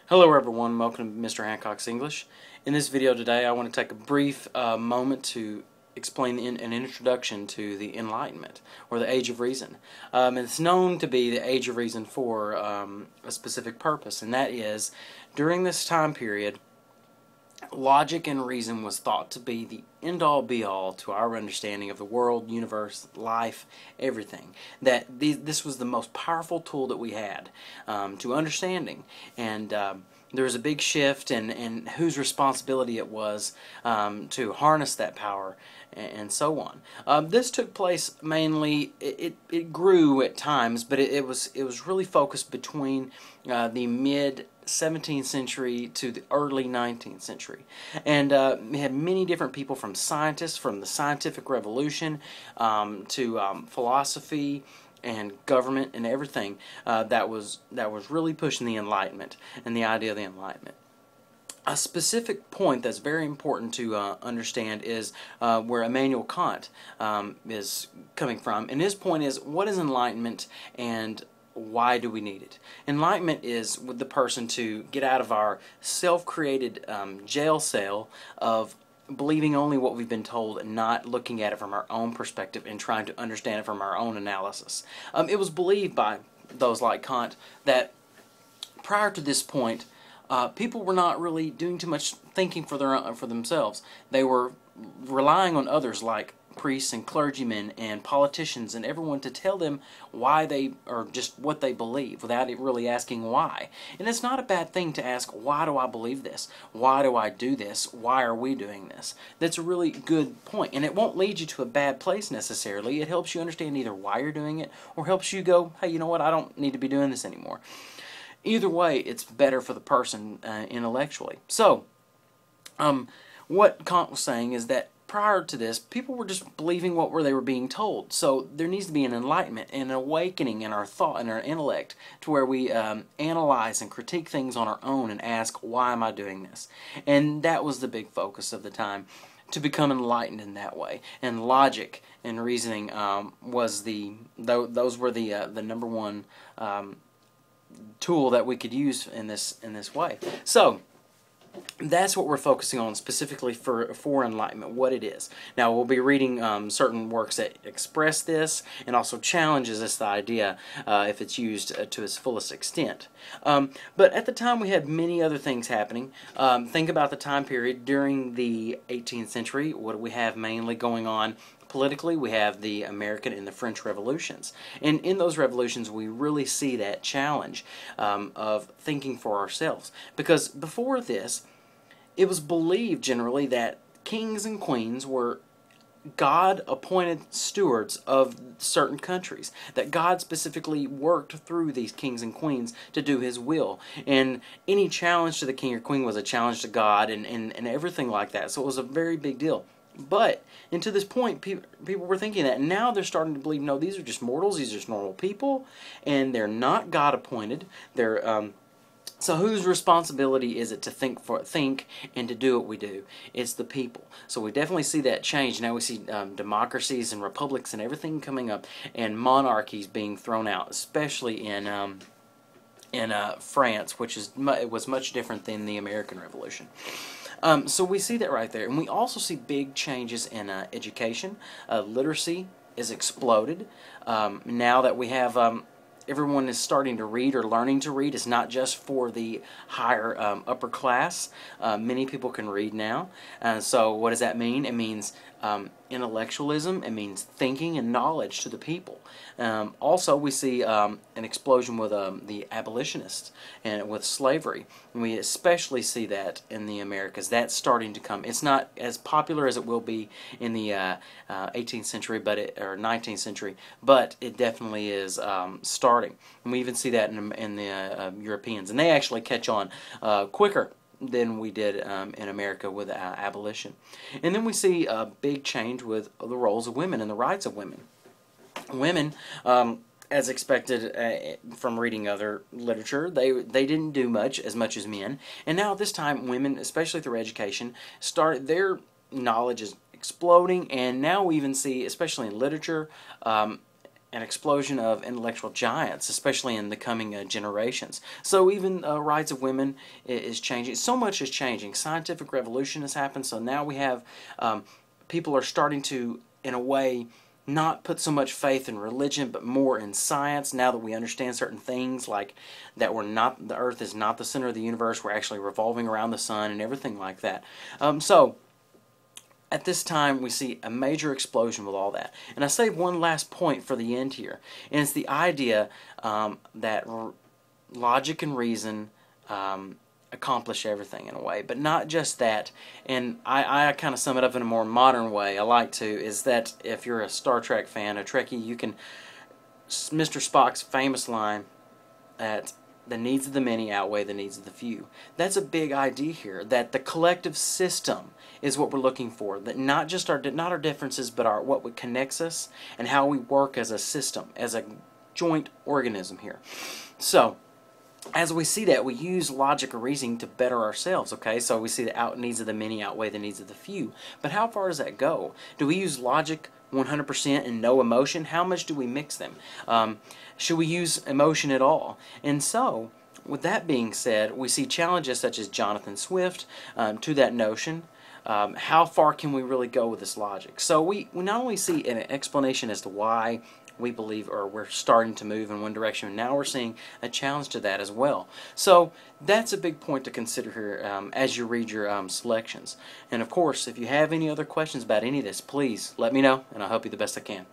Hello everyone, welcome to Mr. Hancock's English. In this video today I want to take a brief moment to explain an introduction to the Enlightenment, or the Age of Reason. It's known to be the Age of Reason for a specific purpose, and that is, during this time period, logic and reason was thought to be the end-all be-all to our understanding of the world, universe, life, everything. That this was the most powerful tool that we had to understanding, and there was a big shift in whose responsibility it was to harness that power, and so on. This took place mainly. It grew at times, but it was really focused between the mid 17th century to the early 19th century, and we had many different people, from scientists, from the scientific revolution, to philosophy and government and everything that was really pushing the Enlightenment and the idea of the Enlightenment. A specific point that's very important to understand is where Immanuel Kant is coming from, and his point is, what is enlightenment and why do we need it? Enlightenment is with the person to get out of our self-created jail cell of believing only what we've been told and not looking at it from our own perspective and trying to understand it from our own analysis. It was believed by those like Kant that prior to this point, people were not really doing too much thinking for themselves. They were relying on others like priests and clergymen and politicians and everyone to tell them why they, or just what they believe, without it really asking why. And it's not a bad thing to ask, why do I believe this? Why do I do this? Why are we doing this? That's a really good point, and it won't lead you to a bad place necessarily. It helps you understand either why you're doing it, or helps you go, hey, you know what, I don't need to be doing this anymore. Either way, it's better for the person intellectually. So, what Kant was saying is that prior to this, people were just believing what they were being told. So there needs to be an enlightenment and an awakening in our thought and our intellect, to where we analyze and critique things on our own and ask, why am I doing this? And that was the big focus of the time, to become enlightened in that way. And logic and reasoning was those were the number one tool that we could use in this way. So that's what we're focusing on specifically for enlightenment, what it is. Now we'll be reading certain works that express this and also challenges this idea if it's used to its fullest extent. But at the time we had many other things happening. Think about the time period during the 18th century. What do we have mainly going on? Politically, we have the American and the French revolutions. And in those revolutions, we really see that challenge of thinking for ourselves. Because before this, it was believed generally that kings and queens were God-appointed stewards of certain countries, that God specifically worked through these kings and queens to do His will, and any challenge to the king or queen was a challenge to God, and everything like that. So it was a very big deal. But, and to this point, people were thinking that. Now they're starting to believe, no, these are just mortals, these are just normal people, and they're not God-appointed. They're, so whose responsibility is it to think and to do what we do? It's the people. So we definitely see that change. Now we see democracies and republics and everything coming up, and monarchies being thrown out, especially in France, which was much different than the American Revolution. So we see that right there. And we also see big changes in education. Literacy is exploded. Now that we have everyone is starting to read or learning to read. It's not just for the higher upper class. Many people can read now. So what does that mean? It means intellectualism. It means thinking and knowledge to the people. Also, we see an explosion with the abolitionists and with slavery. And we especially see that in the Americas. That's starting to come. It's not as popular as it will be in the 18th century, or 19th century, but it definitely is starting. And we even see that in the Europeans, and they actually catch on quicker than we did in America with abolition. And then we see a big change with the roles of women and the rights of women. Women, as expected from reading other literature, they didn't do as much as men. And now at this time, women, especially through education, their knowledge is exploding. And now we even see, especially in literature, an explosion of intellectual giants, especially in the coming generations. So even rights of women is changing. So much is changing. Scientific revolution has happened, so now we have people are starting to, in a way, not put so much faith in religion, but more in science. Now that we understand certain things, like that the Earth is not the center of the universe, we're actually revolving around the sun and everything like that. So at this time, we see a major explosion with all that. And I saved one last point for the end here, and it's the idea that logic and reason accomplish everything in a way, but not just that. And I kind of sum it up in a more modern way. I like to, is that if you're a Star Trek fan, a Trekkie, you can, Mr. Spock's famous line that the needs of the many outweigh the needs of the few. That's a big idea here, that the collective system is what we're looking for, that not just our differences, but what connects us and how we work as a system, as a joint organism here. So as we see that, we use logic or reasoning to better ourselves, okay? So we see the needs of the many outweigh the needs of the few. But how far does that go? Do we use logic 100% and no emotion? How much do we mix them? Should we use emotion at all? And so, with that being said, we see challenges such as Jonathan Swift to that notion. How far can we really go with this logic? So we not only see an explanation as to why we believe, or we're starting to move in one direction, now we're seeing a challenge to that as well. So that's a big point to consider here as you read your selections. And of course, if you have any other questions about any of this, please let me know, and I'll help you the best I can.